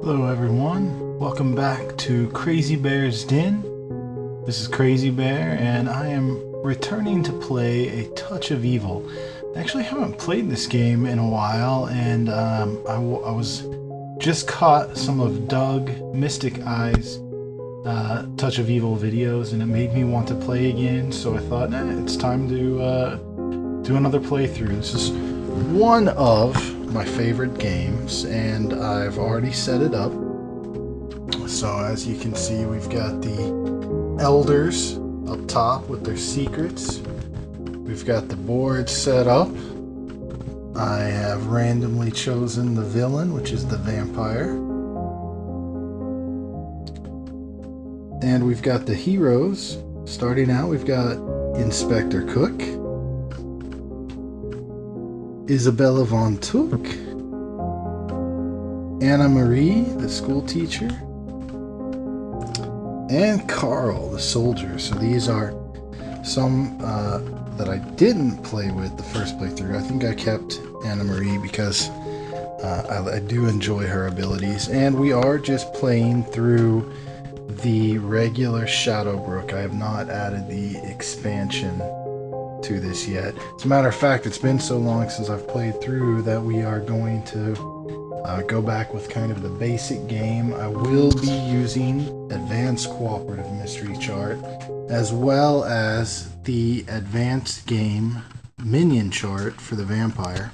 Hello everyone, welcome back to Crazy Bear's Den. This is Crazy Bear and I am returning to play A Touch of Evil. I actually haven't played this game in a while and I was just caught some of Doug Mystic Eye's Touch of Evil videos and it made me want to play again, so I thought it's time to do another playthrough. This is one of my favorite games and I've already set it up. So as you can see, we've got the elders up top with their secrets. We've got the board set up. I have randomly chosen the villain, which is the vampire. And we've got the heroes. Starting out, we've got Inspector Cook, Isabella Von Took, Anna Marie, the school teacher, and Carl, the soldier. So these are some that I didn't play with the first playthrough. I think I kept Anna Marie because I do enjoy her abilities. And we are just playing through the regular Shadowbrook. I have not added the expansion to this yet. As a matter of fact, it's been so long since I've played through that we are going to go back with kind of the basic game. I will be using Advanced Cooperative Mystery Chart as well as the Advanced Game Minion Chart for the Vampire.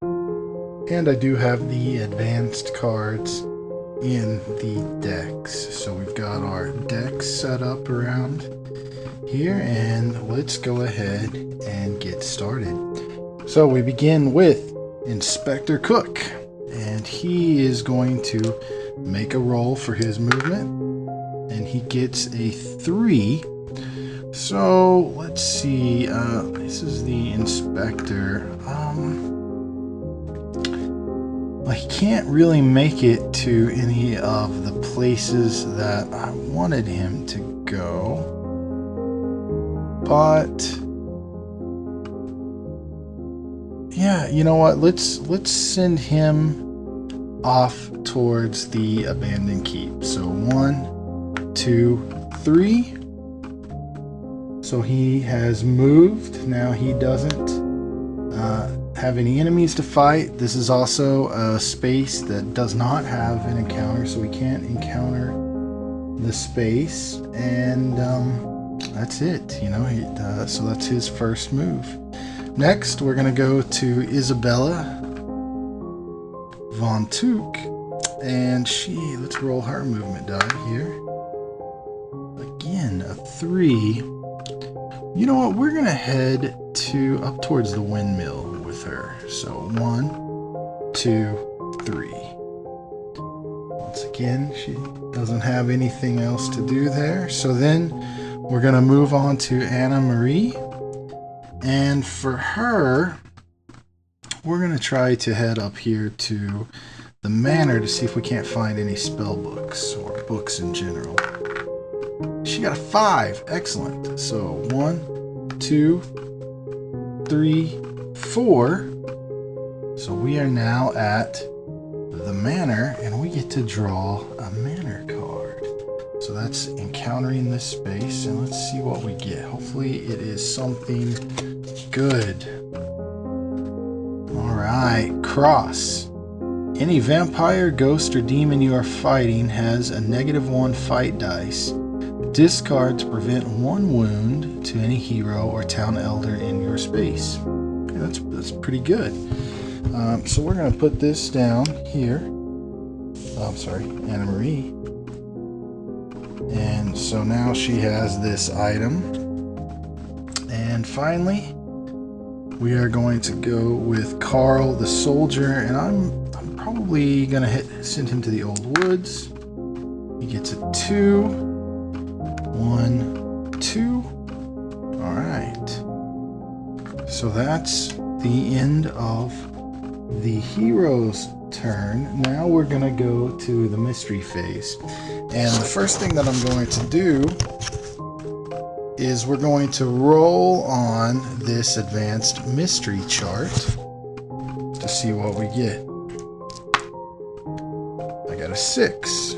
And I do have the advanced cards in the decks. So we've got our decks set up around here, and let's go ahead and get started. So we begin with Inspector Cook, and he is going to make a roll for his movement, and he gets a 3. So let's see, this is the inspector. I can't really make it to any of the places that I wanted him to go. But yeah, you know what? Let's send him off towards the abandoned keep. So 1, 2, 3. So he has moved. Now he doesn't have any enemies to fight. This is also a space that does not have an encounter, so we can't encounter the space. And that's it, you know. So that's his first move. Next, we're gonna go to Isabella Von Took, and let's roll her movement die here. Again, a 3. You know what? We're gonna head up towards the windmill with her. So 1, 2, 3. Once again, she doesn't have anything else to do there. So then we're going to move on to Anna Marie. And for her, we're going to try to head up here to the manor to see if we can't find any spell books or books in general. She got a 5. Excellent. So 1, 2, 3, 4. So we are now at the manor, and we get to draw a manor card. So that's encountering this space, and let's see what we get. Hopefully it is something good. Alright, cross. Any vampire, ghost, or demon you are fighting has a -1 fight dice. Discard to prevent 1 wound to any hero or town elder in your space. Okay, that's pretty good. So we're going to put this down here. Oh, I'm sorry, Anna Marie. And so now she has this item. And finally, we are going to go with Carl the soldier, and I'm probably going to send him to the old woods. He gets a 2. 1, 2. All right. So that's the end of the hero's turn. Now we're going to go to the mystery phase. And the first thing that I'm going to do is we're going to roll on this advanced mystery chart to see what we get. 6.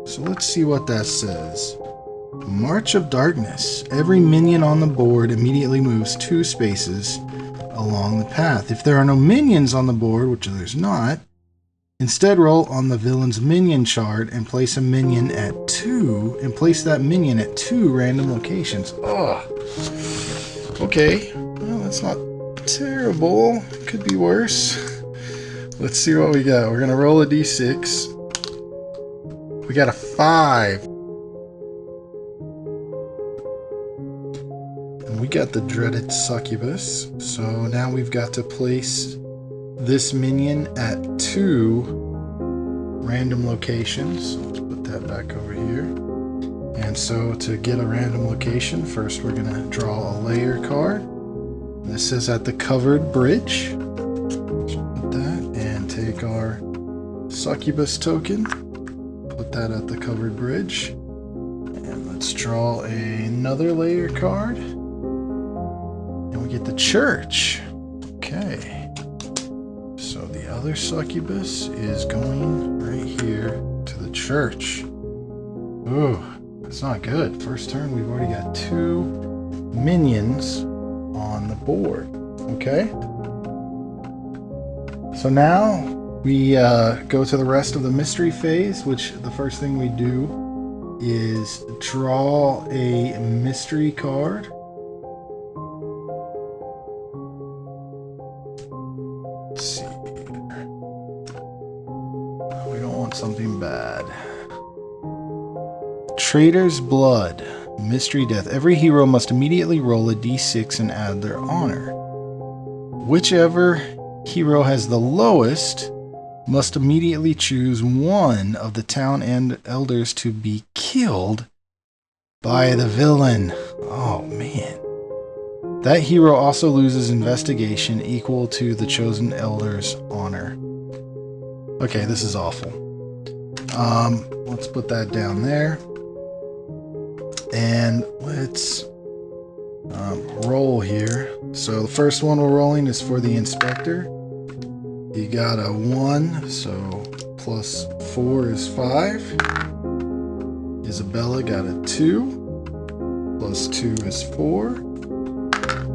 So let's see what that says. March of Darkness. Every minion on the board immediately moves 2 spaces along the path. If there are no minions on the board, which there's not, instead roll on the villain's minion chart and place a minion at 2, and place that minion at 2 random locations. Ugh. Okay, well, that's not terrible. Could be worse. Let's see what we got. We're gonna roll a d6. We got a 5. And we got the dreaded succubus. So now we've got to place this minion at 2 random locations. So let's put that back over here. And so to get a random location, first we're going to draw a layer card. This is at the covered bridge. Let's put that and take our succubus token. Put that at the covered bridge. And let's draw another layer card. And we get the church. Okay. So the other succubus is going right here to the church. Ooh, that's not good. First turn, we've already got 2 minions on the board. Okay. So now we go to the rest of the mystery phase, which the first thing we do is draw a mystery card. Let's see. We don't want something bad. Traitor's Blood. Mystery Death. Every hero must immediately roll a d6 and add their honor. Whichever hero has the lowest must immediately choose one of the town and elders to be killed by the villain. Oh man. That hero also loses investigation equal to the chosen elder's honor. Okay, this is awful. Let's put that down there. And let's roll here. So the first one we're rolling is for the inspector. He got a 1, so plus 4 is 5. Isabella got a 2, plus 2 is 4.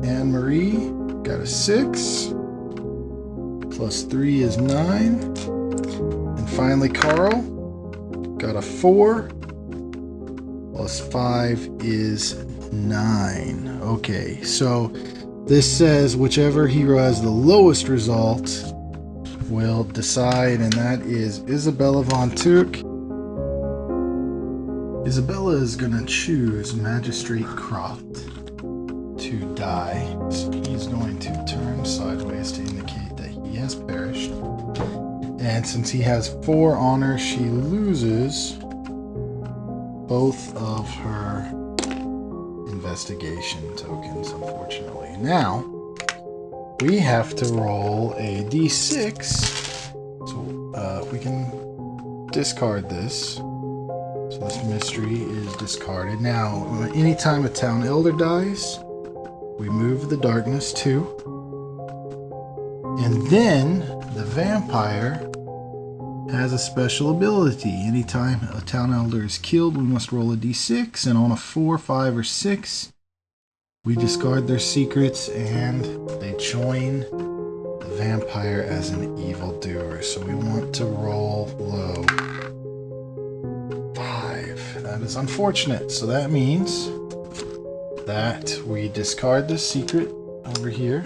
Anne Marie got a 6, plus 3 is 9. And finally Carl got a 4, plus 5 is 9. Okay, so this says whichever hero has the lowest result will decide, and that is Isabella von Tuch. Isabella is going to choose Magistrate Croft to die. So he's going to turn sideways to indicate that he has perished. And since he has 4 honor, she loses both of her investigation tokens, unfortunately. Now, we have to roll a d6. So we can discard this. So this mystery is discarded. Now, anytime a town elder dies, we move the darkness 2. And then the vampire has a special ability. Anytime a town elder is killed, we must roll a d6, and on a 4, 5, or 6, we discard their secrets and they join the vampire as an evildoer. So we want to roll low. 5. That is unfortunate. So that means that we discard the secret over here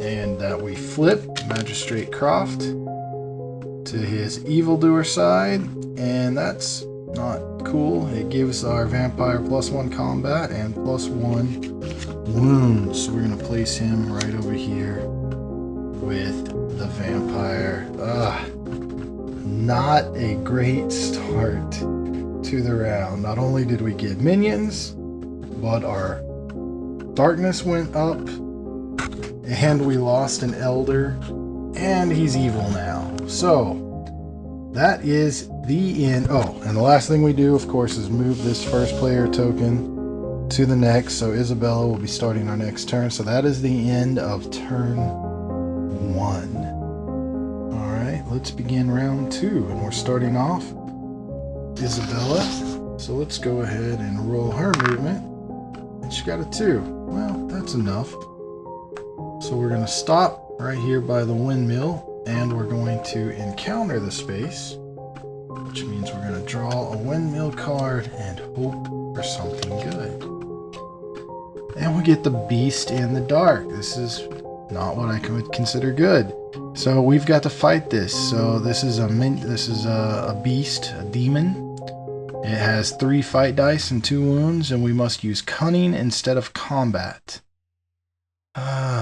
and that we flip Magistrate Croft to his evildoer side, and that's not cool. It gives our vampire +1 combat and +1 wounds. So we're going to place him right over here with the vampire. Not a great start to the round. Not only did we get minions, but our darkness went up, and we lost an elder, and he's evil now. So that is the end. Oh, and the last thing we do, of course, is move this first player token to the next. So Isabella will be starting our next turn. So that is the end of turn 1. All right, let's begin round 2. And we're starting off Isabella. So let's go ahead and roll her movement. And she got a 2. Well, that's enough. So we're going to stop right here by the windmill, and we're going to encounter the space, which means we're going to draw a windmill card and hope for something good. And we get the Beast in the Dark. This is not what I would consider good. So we've got to fight this. So this is a beast, a demon. It has 3 fight dice and 2 wounds, and we must use cunning instead of combat.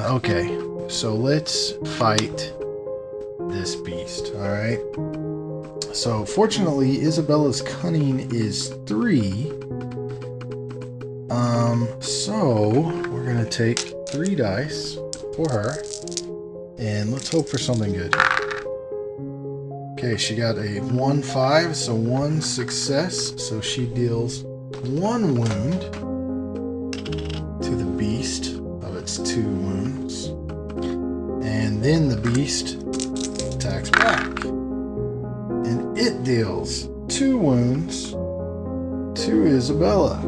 Okay, so let's fight this beast, alright? So fortunately, Isabella's cunning is 3. So we're gonna take 3 dice for her, and let's hope for something good. Okay, she got a 1-5, so 1 success, so she deals 1 wound to the beast of its 2 wounds, and then the beast attacks back, and it deals 2 wounds to Isabella.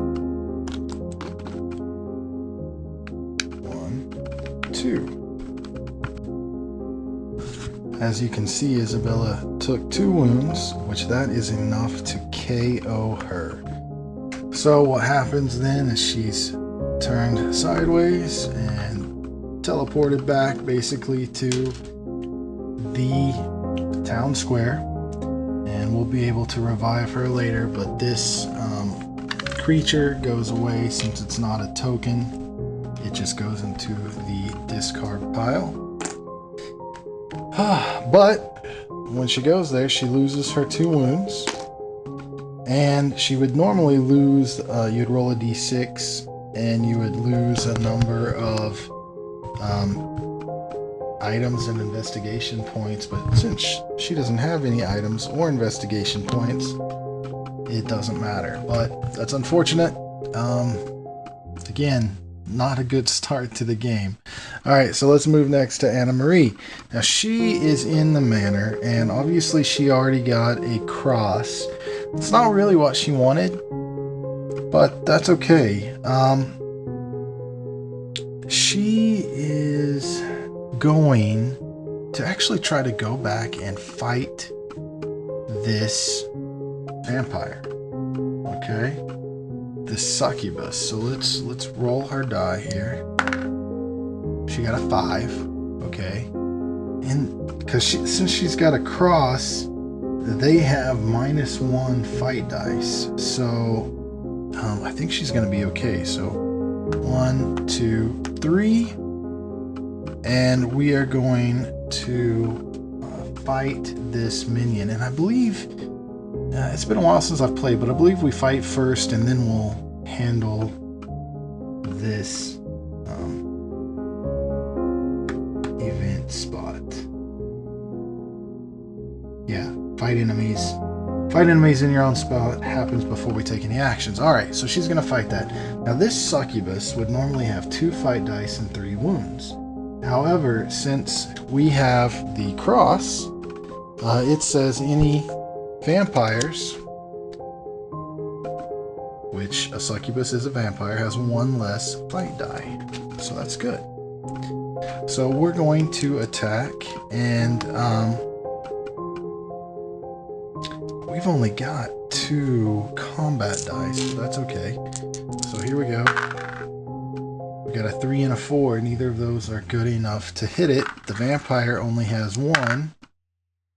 1, 2. As you can see, Isabella took 2 wounds, which that is enough to KO her. So what happens then is she's turned sideways and teleported back basically to the town square, and we'll be able to revive her later, but this creature goes away since it's not a token. It just goes into the discard pile. But when she goes there, she loses her 2 wounds, and she would normally lose, you'd roll a d6 and you would lose a number of items and investigation points, but since she doesn't have any items or investigation points, it doesn't matter. But that's unfortunate. Again, not a good start to the game. Alright, so let's move next to Anna Marie. Now she is in the manor, and obviously she already got a cross. It's not really what she wanted, but that's okay. She is going to actually try to go back and fight this vampire. Okay? This succubus. So let's roll her die here. She got a 5. Okay. And because since she's got a cross, they have -1 fight dice. So I think she's gonna be okay. So 1, 2, 3. And we are going to fight this minion. And I believe it's been a while since I've played, but I believe we fight first and then we'll handle this event spot. Yeah, fight enemies. Fight enemies in your own spot happens before we take any actions. Alright, so she's going to fight that. Now this succubus would normally have 2 fight dice and 3 wounds. However, since we have the cross, it says any vampires, which a succubus is a vampire, has 1 less fight die. So that's good. So we're going to attack, and we've only got 2 combat dice, but that's okay. So here we go. We got a 3 and a 4, neither of those are good enough to hit it. The vampire only has 1,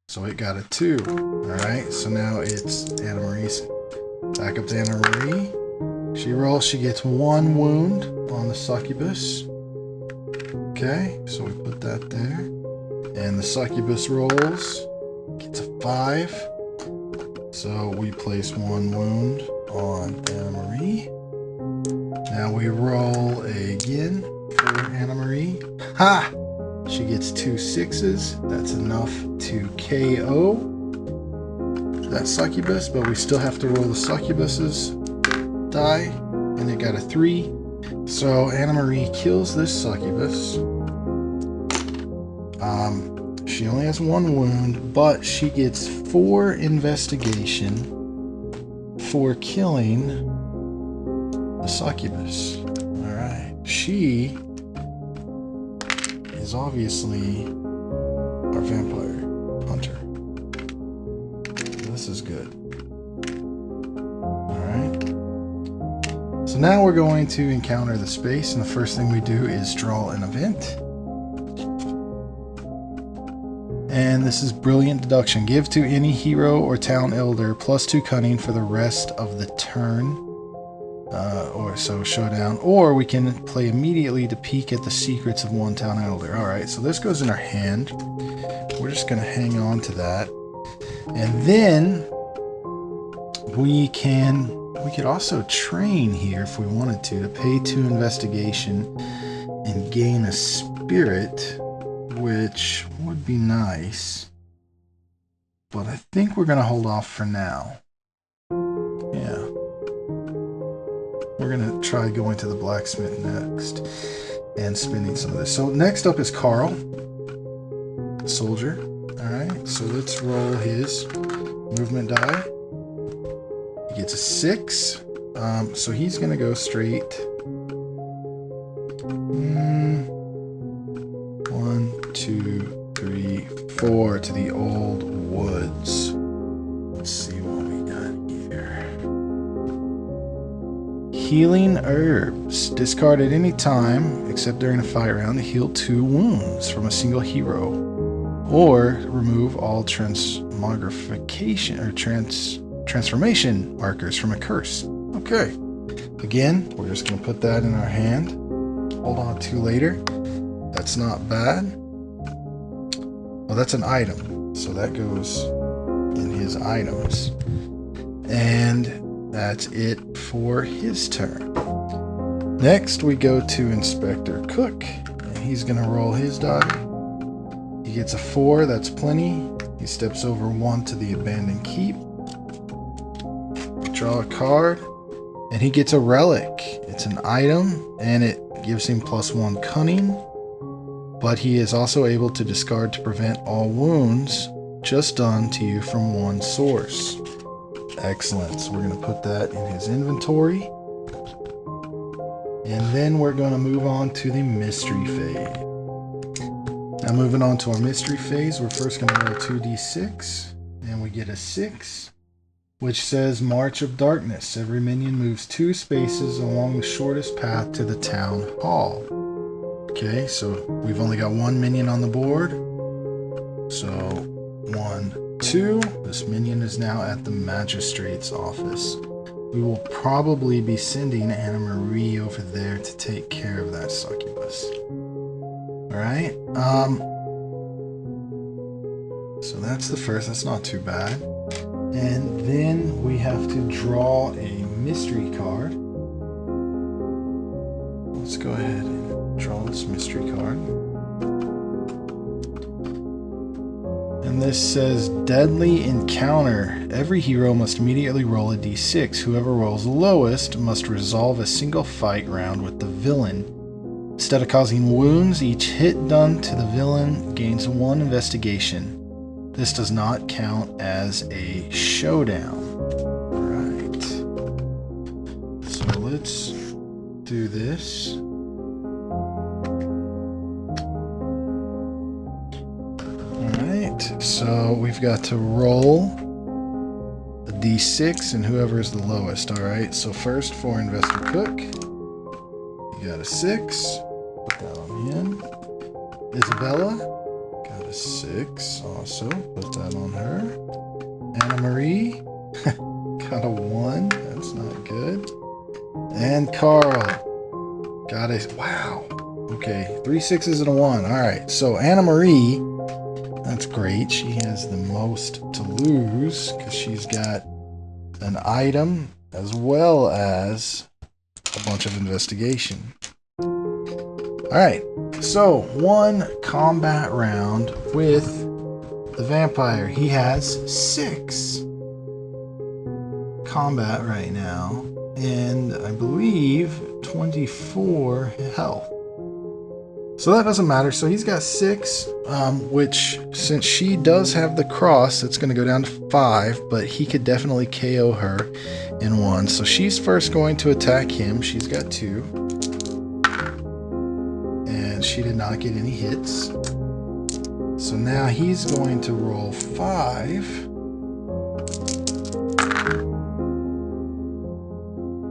so it got a 2. Alright, so now it's Anna Marie's. Back up to Anna Marie. She rolls, she gets 1 wound on the succubus. Okay, so we put that there. And the succubus rolls, gets a 5. So we place 1 wound on Anna Marie. Now we roll again for Anna Marie. Ha! She gets 2 6s. That's enough to KO that succubus, but we still have to roll the succubus's die, and it got a 3. So Anna Marie kills this succubus. She only has 1 wound, but she gets 4 investigation for killing the succubus. Alright. She is obviously our vampire hunter. This is good. Alright. So now we're going to encounter the space, and the first thing we do is draw an event. And this is brilliant deduction. Give to any hero or town elder +2 cunning for the rest of the turn. Or so showdown. Or we can play immediately to peek at the secrets of one town elder. Alright, so this goes in our hand. We're just going to hang on to that. And then we could also train here if we wanted to pay 2 investigation and gain a spirit, which would be nice. But I think we're going to hold off for now. Yeah. We're going to try going to the blacksmith next and spending some of this. So next up is Carl, soldier. Alright, so let's roll his movement die. He gets a 6. So he's going to go straight. 1, 2, 3, 4 to the old woods. Let's see what we got here. Healing herbs. Discard at any time, except during a fight round, to heal 2 wounds from a single hero. Or remove all transmogrification or transformation markers from a curse. Okay. Again, we're just going to put that in our hand. Hold on to later. That's not bad. Well, that's an item. So that goes in his items. And that's it for his turn. Next, we go to Inspector Cook. And he's going to roll his die. He gets a 4. That's plenty. He steps over 1 to the abandoned keep. Draw a card. And he gets a relic. It's an item. And it gives him +1 cunning. But he is also able to discard to prevent all wounds just done to you from one source. Excellent. So we're going to put that in his inventory. And then we're going to move on to the mystery phase. Now moving on to our mystery phase, we're first going to roll 2d6. And we get a 6, which says March of Darkness. Every minion moves 2 spaces along the shortest path to the town hall. Okay, so we've only got 1 minion on the board. So 1, 2. This minion is now at the magistrate's office. We will probably be sending Anna Marie over there to take care of that succubus. Alright. So that's the first. That's not too bad. And then we have to draw a mystery card. Let's go ahead and draw this mystery card. And this says Deadly Encounter. Every hero must immediately roll a d6. Whoever rolls the lowest must resolve a single fight round with the villain. Instead of causing wounds, each hit done to the villain gains 1 investigation. This does not count as a showdown. Alright. So let's do this. Alright, so we've got to roll a d6 and whoever is the lowest. Alright, so first for Investor Cook, you got a 6. Put that on him. Isabella, got a 6 also. Put that on her. Anna Marie, got a 1. That's not good. And Carl, got a, wow. Okay, 3 6s and a 1. Alright, so Anna Marie, that's great. She has the most to lose because she's got an item as well as a bunch of investigation. Alright, so 1 combat round with the vampire. He has 6 combat right now, and I believe 24 health. So that doesn't matter. So he's got 6, which since she does have the cross, it's going to go down to 5, but he could definitely KO her in 1. So she's first going to attack him. She's got 2. And she did not get any hits. So now he's going to roll 5.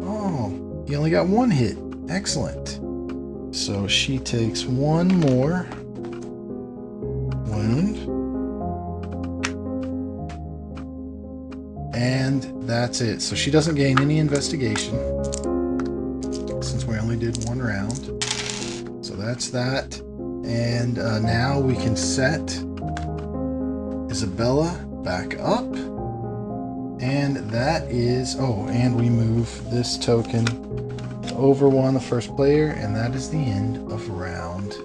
Oh, he only got 1 hit. Excellent. So she takes 1 more wound. And that's it. So she doesn't gain any investigation since we only did 1 round. So that's that. And now we can set Isabella back up. And that is, oh, and we move this token over 1, the first player, and that is the end of round